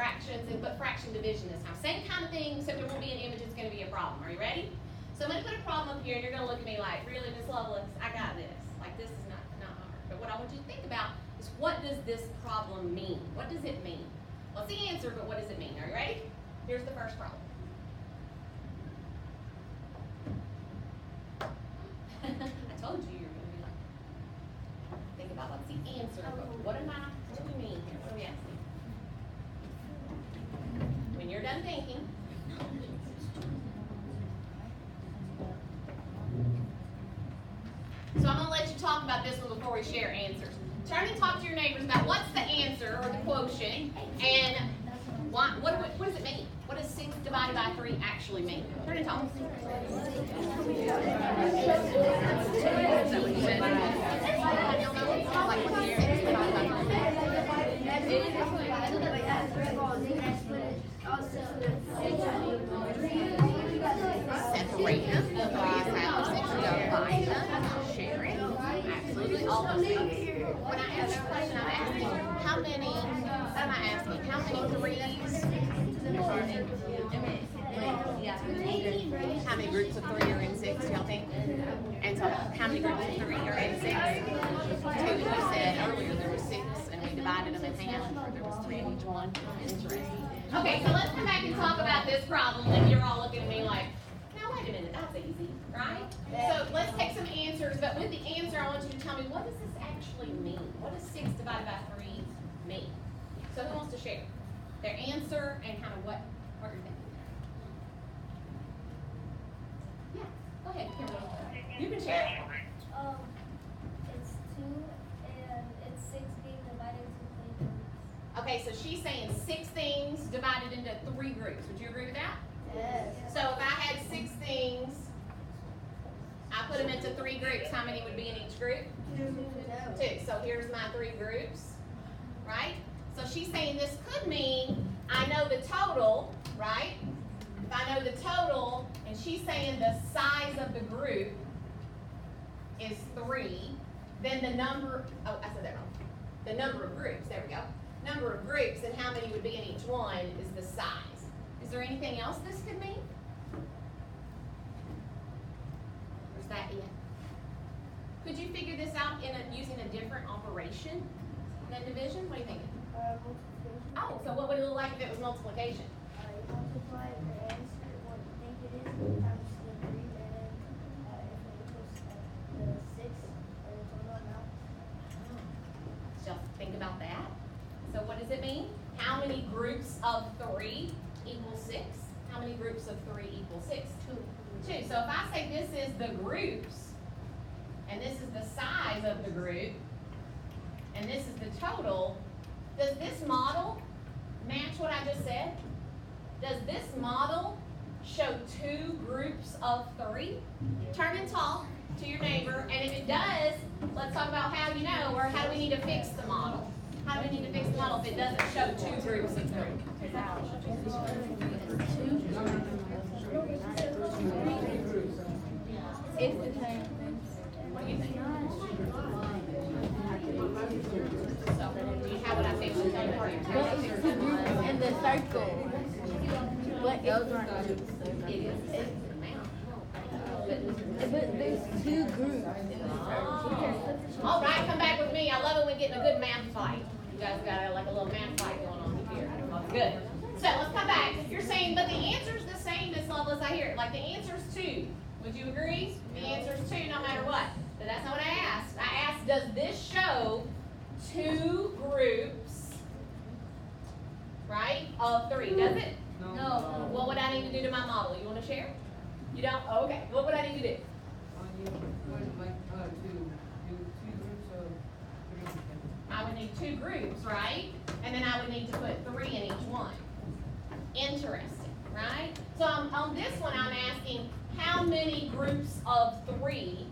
fractions, but fraction division this time. Same kind of thing, except it won't be an image, it's going to be a problem. Are you ready? So I'm going to put a problem up here, and you're going to look at me like, really, Miss Lovelace, I got this. Like, this is not hard. But what I want you to think about is, what does this problem mean? What does it mean? Well, it's the answer, but what does it mean? Are you ready? Here's the first problem. I told you you're going to be like, think about what's the answer, but what do we mean here? What are we asking? When you're done thinking, so I'm going to let you talk about this one before we share answers. Turn and talk to your neighbors about what's the answer or the quotient, and what does it mean? What does 6 divided by 3 actually mean? Turn and talk. Separate them, divide them, sharing, absolutely all those things. When I ask a question, I'm asking how many, what am I asking? How many threes? How many groups of 3 are in 6, y'all think? And so how many groups of 3 are in 6? 2, you said earlier there were 6, and we divided them in half, or there was 3 in each one. Interesting. Okay, so let's come back and talk about this problem, and you're all looking at me like, now wait a minute, that's easy, right? So let's take some answers, but with the answer, I want you to tell me, what does this actually mean? What does 6 divided by 3 mean? So who wants to share their answer and kind of what you're thinking? Yeah, go ahead, Kimberly. You can share. It's 2 and it's 6 being divided into 3 groups. Okay, so she's saying 6 things divided into 3 groups. Would you agree with that? Yes. So if I had 6 things, I put them into 3 groups, how many would be in each group? 2. 2. So here's my 3 groups, right? So she's saying this could mean I know the total, right? If I know the total, and she's saying the size of the group is 3, then the number, oh, I said that wrong. The number of groups, there we go. Number of groups and how many would be in each one is the size. Is there anything else this could mean? Or is that it? Could you figure this out using a different operation than division? What are you thinking? Multiplication. Oh, so what would it look like if it was multiplication? Multiply the answer, what you think it is, times the 3, and then if it equals the 6, or the total amount. Just think about that. So what does it mean? How many groups of 3 equals 6? How many groups of 3 equals 6? 2. 2. So if I say this is the groups, and this is the size of the group, and this is the total, does this model match what I just said? Does this model show 2 groups of 3? Turn and talk to your neighbor, and if it does, let's talk about how you know, or how do we need to fix the model? How do we need to fix the model if it doesn't show 2 groups of 3? It's the same. What do you think? So, do you have what I think? But it's 2 groups in the circle. But Those are it is. but there's 2 groups in the circle. All right, come back with me. I love it when we get in a good math fight. You guys got like a little math fight going on here. Good. So let's come back. You're saying, but the answer's the same, Miss Lovelace. I hear it. Like the answer's 2. Would you agree? The answer's 2 no matter what. But that's not what I asked. I asked, does this show 2 groups, right, of 3? Does it? No. What would I need to do to my model? You want to share? You don't? Oh, okay. What would I need to do? I would need 2 groups, right? And then I would need to put 3 in each one. Interesting, right? So on this one, I'm asking, how many groups of 3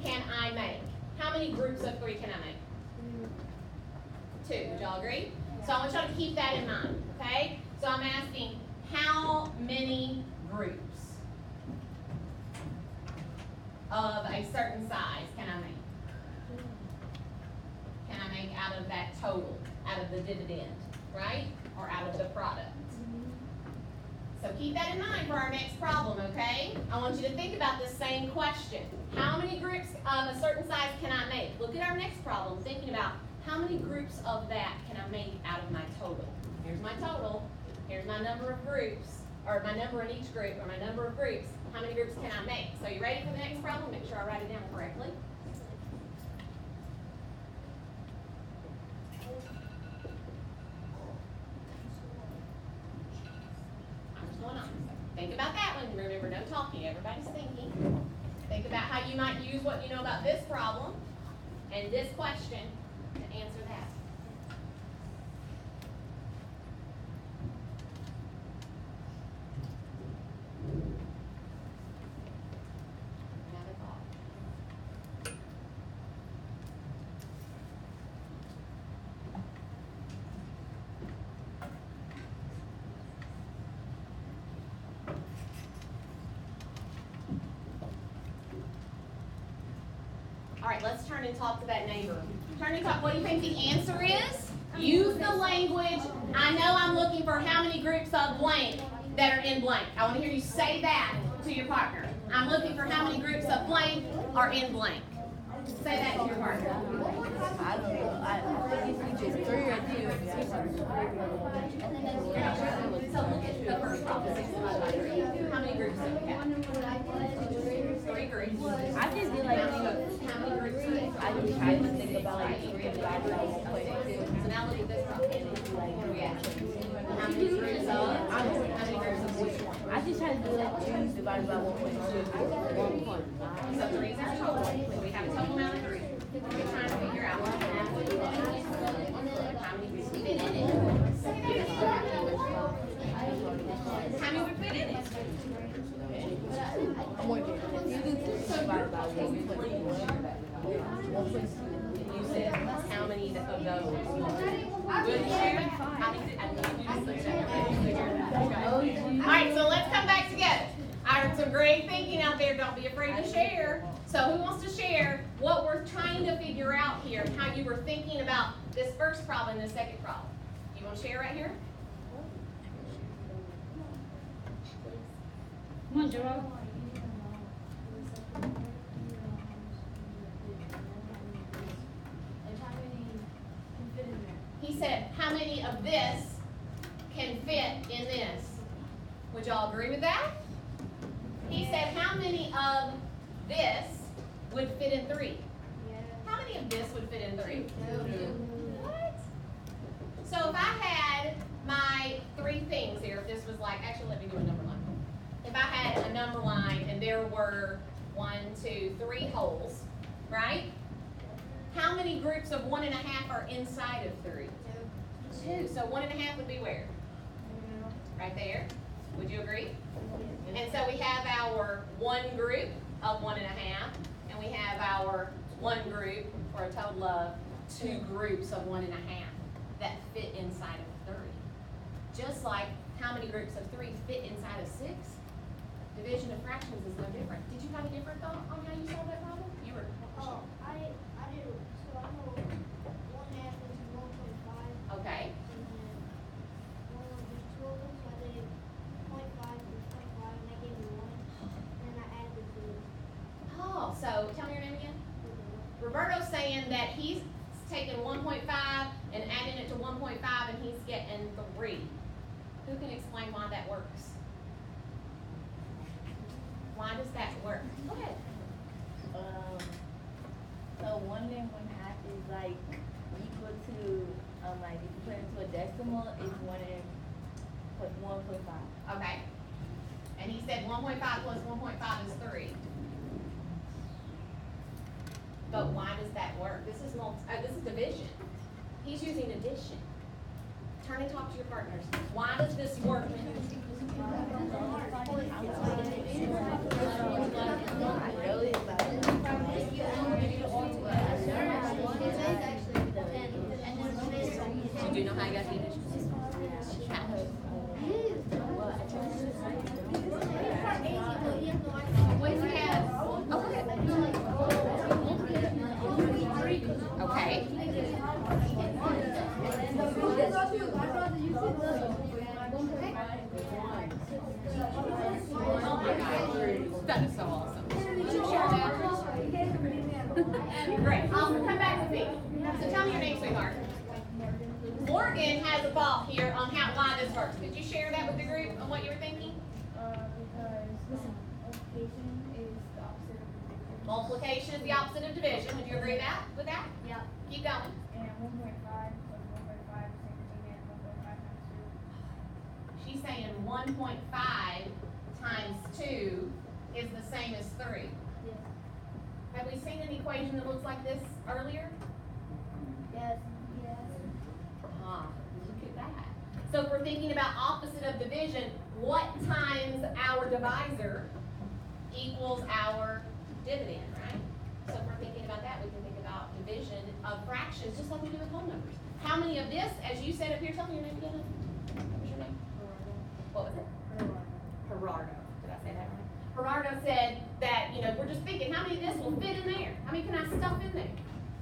can I make? How many groups of 3 can I make? 2. Would y'all agree? So I want y'all to keep that in mind, okay? So I'm asking, how many groups of a certain size can I make? Can I make out of that total, out of the dividend, right? Or out of the product. So keep that in mind for our next problem, okay? I want you to think about this same question. How many groups of a certain size can I make? Look at our next problem, thinking about how many groups of that can I make out of my total? Here's my total, here's my number of groups, or my number in each group, or my number of groups. How many groups can I make? So you ready for the next problem? Make sure I write it down correctly. What's going on? Think about that one. Remember, no talking. Everybody's thinking. Think about how you might use what you know about this problem and this question to answer that. Another thought. All right, let's turn and talk to that neighbor. Turn and talk. What do you think the answer is? Use the language. I know I'm looking for how many groups of blank that are in blank. I want to hear you say that to your partner. I'm looking for how many groups of blank are in blank. Say that to your partner. I don't know. I think it's 3 or 2. So look at the first problem. 6 divided by 3. How many groups do we have? 3 groups. I just feel like How many groups do we have? I just try to think about like 3 divided by 1.2. So now look at this problem. What are we at? How many groups of which one? I just try to do like 2 divided by 1.2. 1.5. So 3 is our total. So we have a total amount of 3. We're trying to figure out how many groups fit in it. How many would fit in it? You do 2 divided by 1.2. You said how many of those? Good share? How many All right, so let's come back together. I heard some great thinking out there. Don't be afraid to share. So who wants to share what we're trying to figure out here and how you were thinking about this first problem and the second problem? You want to share right here? Come on, Joel. He said, how many of this can fit in this? Would y'all agree with that? He said, how many of this would fit in 3? How many of this would fit in 3? What? So if I had my 3 things here, if this was like, actually let me do a number line. If I had a number line and there were 1, 2, 3 holes, right? How many groups of 1.5 are inside of 3? 2. So 1.5 would be where? Right there. Would you agree? And so we have our 1 group of 1.5, and we have our 1 group for a total of 2 groups of 1.5 that fit inside of 3. Just like how many groups of 3 fit inside of 6? Division of fractions is no different. Did you have a different thought on how you solved that problem? You were. Oh, I do. So I know 1.5 is 1.5. Okay. And then one of these 2 of them, so I did 0.5 and 0.5, and that gave me 1. And then I added the 2. Oh, so tell me your name again. Roberto's saying that he's taking 1.5 and adding it to 1.5 and he's getting 3. Who can explain why that works? Why does that work? Go ahead. So 1 and 1/2 is like equal to like if you put it into a decimal, it's 1 and 1.5. Okay. And he said 1.5 plus 1.5 is 3. But why does that work? This is this is division. He's using addition. Turn and talk to your partners. Why does this work? You do know how you got the addition? What do you have? Okay. Oh my God, that is so awesome. Did you share that? Great, awesome, come back with me. So tell me your name, sweetheart. Morgan has a thought here on why this works. Did you share that with the group on what you were thinking? Because multiplication is the opposite of division. Multiplication is the opposite of division. Would you agree with that? Yep. Keep going. And 1.5 plus 1.5 is the same thing as 1.5 times 2. She's saying 1.5 times 2 is the same as 3. Yes. Have we seen an equation that looks like this earlier? Yes. Yes. Ah, look at that. So if we're thinking about opposite of division, what times our divisor equals our dividend, right? So if we're thinking about that, we can think about division of fractions, just like we do with whole numbers. How many of this, as you said up here, tell me your name again. What was your name? What was it? Gerardo. Did I say that right? Gerardo said that, we're just thinking, how many of this will fit in there? How many can I stuff in there?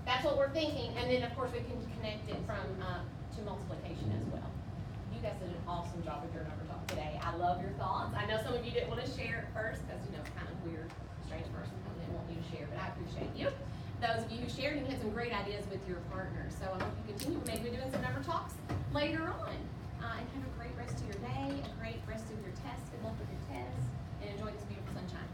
That's what we're thinking, and then of course we can connect it from to multiplication as well. You guys did an awesome job with your number talk today. I love your thoughts. I know some of you didn't want to share at first because it's kind of weird, strange person coming in wanting you to share, but I appreciate you. Those of you who shared, and you had some great ideas with your partners. So I hope you continue maybe doing some number talks later on. And have a great rest of your day, a great rest of your test. Good luck with your test, and enjoy this beautiful sunshine.